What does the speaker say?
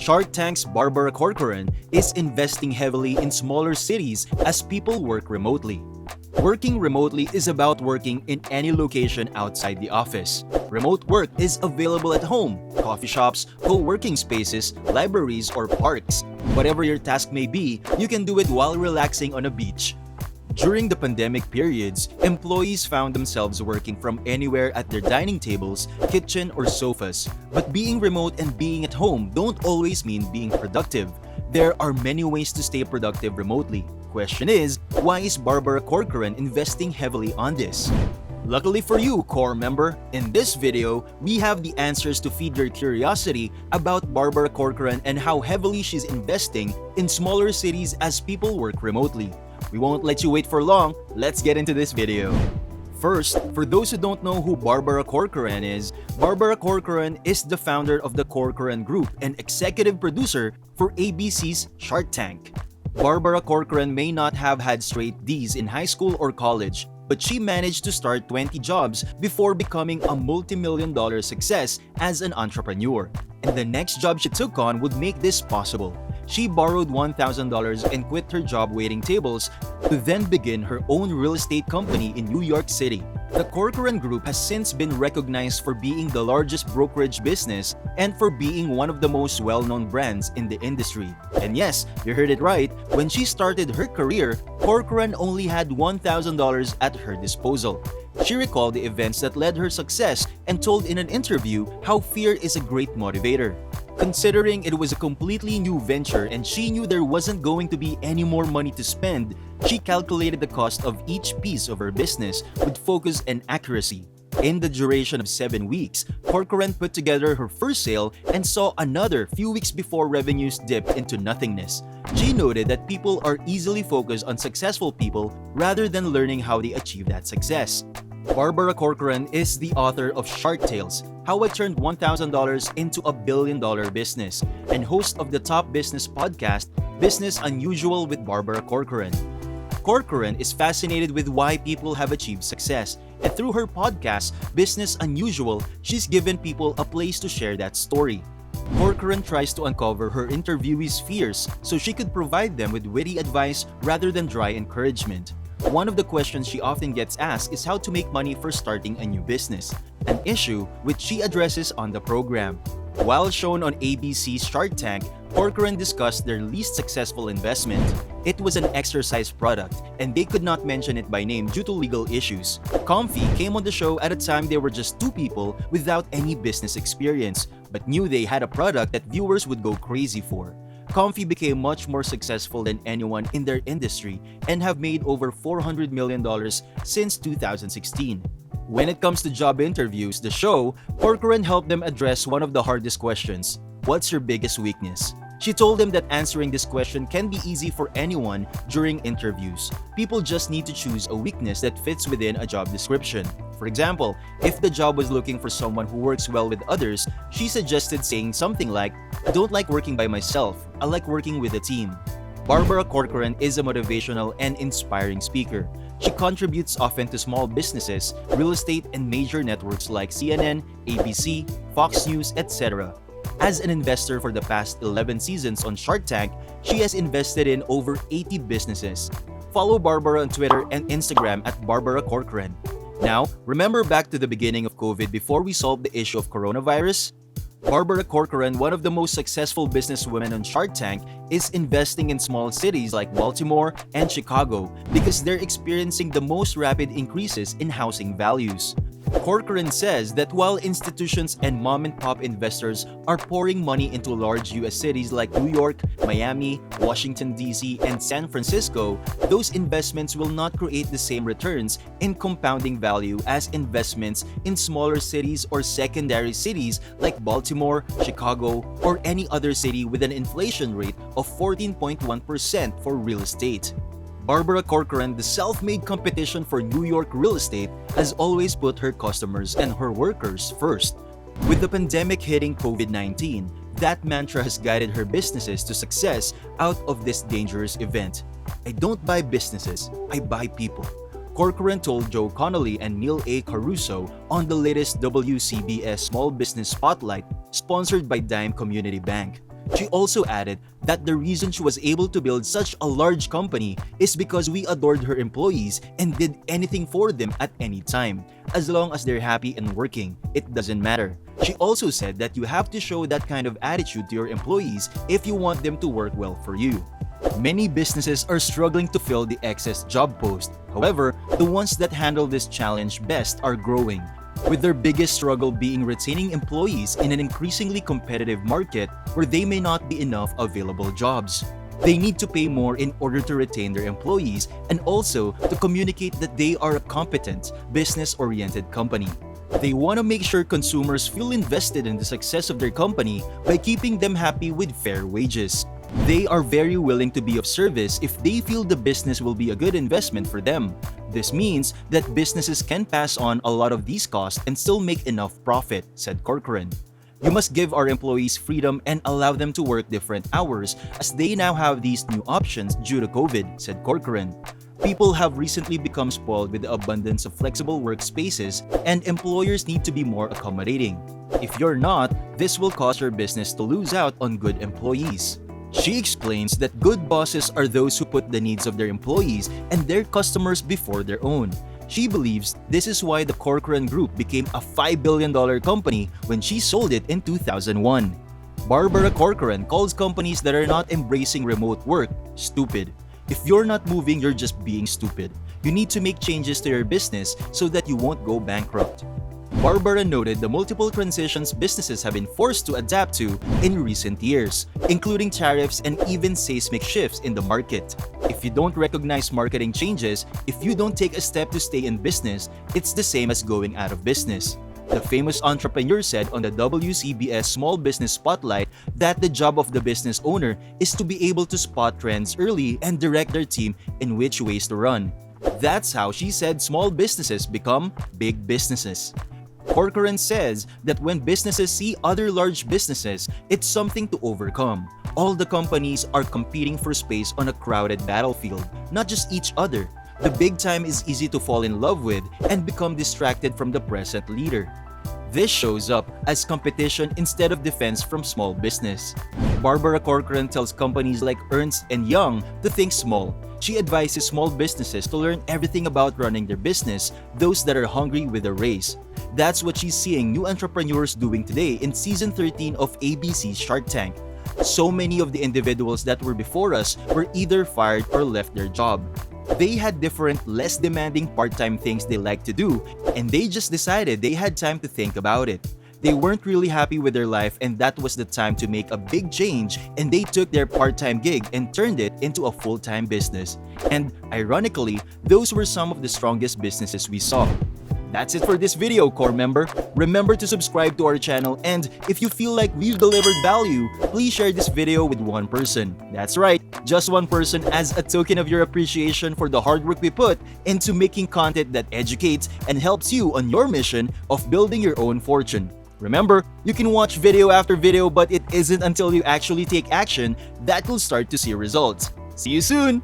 Shark Tank's Barbara Corcoran is investing heavily in smaller cities as people work remotely. Working remotely is about working in any location outside the office. Remote work is available at home, coffee shops, co-working spaces, libraries, or parks. Whatever your task may be, you can do it while relaxing on a beach. During the pandemic periods, employees found themselves working from anywhere at their dining tables, kitchen, or sofas. But being remote and being at home don't always mean being productive. There are many ways to stay productive remotely. Question is, why is Barbara Corcoran investing heavily on this? Luckily for you, core member, in this video, we have the answers to feed your curiosity about Barbara Corcoran and how heavily she's investing in smaller cities as people work remotely. We won't let you wait for long, let's get into this video. First, for those who don't know who Barbara Corcoran is, Barbara Corcoran is the founder of the Corcoran Group and executive producer for ABC's Shark Tank. Barbara Corcoran may not have had straight D's in high school or college, but she managed to start 20 jobs before becoming a multi-million-dollar success as an entrepreneur. And the next job she took on would make this possible. She borrowed $1,000 and quit her job waiting tables to then begin her own real estate company in New York City. The Corcoran Group has since been recognized for being the largest brokerage business and for being one of the most well-known brands in the industry. And yes, you heard it right, when she started her career, Corcoran only had $1,000 at her disposal. She recalled the events that led her success and told in an interview how fear is a great motivator. Considering it was a completely new venture and she knew there wasn't going to be any more money to spend, she calculated the cost of each piece of her business with focus and accuracy. In the duration of 7 weeks, Corcoran put together her first sale and saw another few weeks before revenues dipped into nothingness. She noted that people are easily focused on successful people rather than learning how they achieve that success. Barbara Corcoran is the author of Shark Tales, How I Turned $1,000 into a billion-dollar business, and host of the top business podcast, Business Unusual with Barbara Corcoran. Corcoran is fascinated with why people have achieved success, and through her podcast, Business Unusual, she's given people a place to share that story. Corcoran tries to uncover her interviewees' fears so she could provide them with witty advice rather than dry encouragement. One of the questions she often gets asked is how to make money for starting a new business, an issue which she addresses on the program. While shown on ABC's Shark Tank, Corcoran discussed their least successful investment. It was an exercise product, and they could not mention it by name due to legal issues. Comfy came on the show at a time they were just two people without any business experience, but knew they had a product that viewers would go crazy for. Comfy became much more successful than anyone in their industry and have made over $400 million since 2016. When it comes to job interviews, the show, Corcoran helped them address one of the hardest questions: what's your biggest weakness? She told them that answering this question can be easy for anyone during interviews. People just need to choose a weakness that fits within a job description. For example, if the job was looking for someone who works well with others, she suggested saying something like, "I don't like working by myself, I like working with a team." Barbara Corcoran is a motivational and inspiring speaker. She contributes often to small businesses, real estate, and major networks like CNN, ABC, Fox News, etc. As an investor for the past 11 seasons on Shark Tank, she has invested in over 80 businesses. Follow Barbara on Twitter and Instagram at Barbara Corcoran. Now, remember back to the beginning of COVID before we solved the issue of coronavirus? Barbara Corcoran, one of the most successful businesswomen on Shark Tank, is investing in small cities like Baltimore and Chicago because they're experiencing the most rapid increases in housing values. Corcoran says that while institutions and mom-and-pop investors are pouring money into large US cities like New York, Miami, Washington, D.C., and San Francisco, those investments will not create the same returns in compounding value as investments in smaller cities or secondary cities like Baltimore, Chicago, or any other city with an inflation rate of 14.1% for real estate. Barbara Corcoran, the self-made competition for New York real estate, has always put her customers and her workers first. With the pandemic hitting COVID-19, that mantra has guided her businesses to success out of this dangerous event. "I don't buy businesses, I buy people," Corcoran told Joe Connolly and Neil A. Caruso on the latest WCBS Small Business Spotlight, sponsored by Dime Community Bank. She also added that the reason she was able to build such a large company is because we adored her employees and did anything for them at any time. As long as they're happy and working, it doesn't matter. She also said that you have to show that kind of attitude to your employees if you want them to work well for you. Many businesses are struggling to fill the excess job post. However, the ones that handle this challenge best are growing, with their biggest struggle being retaining employees in an increasingly competitive market where there may not be enough available jobs. They need to pay more in order to retain their employees and also to communicate that they are a competent, business-oriented company. They want to make sure consumers feel invested in the success of their company by keeping them happy with fair wages. They are very willing to be of service if they feel the business will be a good investment for them. This means that businesses can pass on a lot of these costs and still make enough profit, said Corcoran. You must give our employees freedom and allow them to work different hours as they now have these new options due to COVID, said Corcoran. People have recently become spoiled with the abundance of flexible workspaces, and employers need to be more accommodating. If you're not, this will cause your business to lose out on good employees. She explains that good bosses are those who put the needs of their employees and their customers before their own. She believes this is why the Corcoran Group became a $5 billion company when she sold it in 2001. Barbara Corcoran calls companies that are not embracing remote work stupid. If you're not moving, you're just being stupid. You need to make changes to your business so that you won't go bankrupt. Barbara noted the multiple transitions businesses have been forced to adapt to in recent years, including tariffs and even seismic shifts in the market. If you don't recognize marketing changes, if you don't take a step to stay in business, it's the same as going out of business. The famous entrepreneur said on the WCBS Small Business Spotlight that the job of the business owner is to be able to spot trends early and direct their team in which ways to run. That's how she said small businesses become big businesses. Corcoran says that when businesses see other large businesses, it's something to overcome. All the companies are competing for space on a crowded battlefield, not just each other. The big time is easy to fall in love with and become distracted from the present leader. This shows up as competition instead of defense from small business. Barbara Corcoran tells companies like Ernst & Young to think small. She advises small businesses to learn everything about running their business, those that are hungry with a race. That's what she's seeing new entrepreneurs doing today in Season 13 of ABC's Shark Tank. So many of the individuals that were before us were either fired or left their job. They had different, less demanding part-time things they liked to do, and they just decided they had time to think about it. They weren't really happy with their life, and that was the time to make a big change, and they took their part-time gig and turned it into a full-time business. And ironically, those were some of the strongest businesses we saw. That's it for this video, core member. Remember to subscribe to our channel, and if you feel like we've delivered value, please share this video with one person. That's right, just one person, as a token of your appreciation for the hard work we put into making content that educates and helps you on your mission of building your own fortune. Remember, you can watch video after video, but it isn't until you actually take action that you'll start to see results. See you soon!